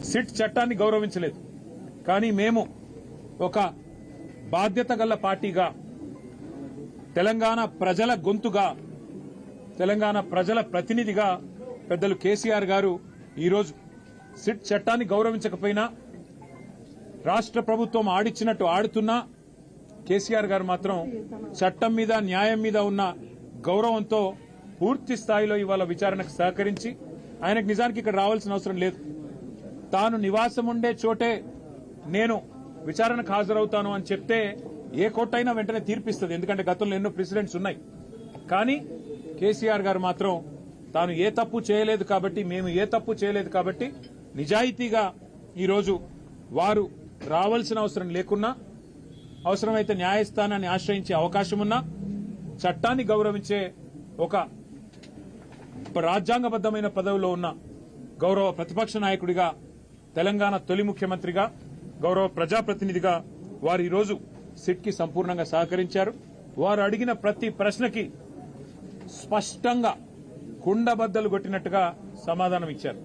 SIT చట్టాన్ని గౌరవించలేదు. కానీ మేము ఒక బాధ్యత గల పార్టీగా, తెలంగాణ ప్రజల గొంతుగా, తెలంగాణ ప్రజల ప్రతినిధిగా పెద్దలు కేసీఆర్ గారు ఈరోజు సిట్ చట్టాన్ని గౌరవించకపోయినా, రాష్ట్ర ప్రభుత్వం ఆడిచ్చినట్టు ఆడుతున్నా కేసీఆర్ గారు మాత్రం చట్టం మీద, న్యాయం మీద ఉన్న గౌరవంతో పూర్తి స్థాయిలో ఇవాళ విచారణకు సహకరించి, ఆయనకు నిజానికి ఇక్కడ రావాల్సిన అవసరం లేదు. తాను నివాసం ఉండే చోటే నేను విచారణకు హాజరవుతాను అని చెప్తే ఏ కోర్టు అయినా వెంటనే తీర్పిస్తుంది, ఎందుకంటే గతంలో ఎన్నో ప్రెసిడెంట్స్ ఉన్నాయి. కానీ కేసీఆర్ గారు మాత్రం తాను ఏ తప్పు చేయలేదు కాబట్టి, మేము ఏ తప్పు చేయలేదు కాబట్టి నిజాయితీగా ఈరోజు వారు రావాల్సిన అవసరం లేకున్నా, అవసరమైతే న్యాయస్థానాన్ని ఆశ్రయించే అవకాశం ఉన్నా, చట్టాన్ని గౌరవించే ఒక రాజ్యాంగబద్దమైన పదవిలో ఉన్న గౌరవ ప్రతిపక్ష నాయకుడిగా, తెలంగాణ తొలి ముఖ్యమంత్రిగా, గౌరవ ప్రజాప్రతినిధిగా వారు ఈరోజు సిట్ కి సంపూర్ణంగా సహకరించారు. వారు అడిగిన ప్రతి ప్రశ్నకి స్పష్టంగా కుండబద్దలు కొట్టినట్టుగా సమాధానం ఇచ్చారు.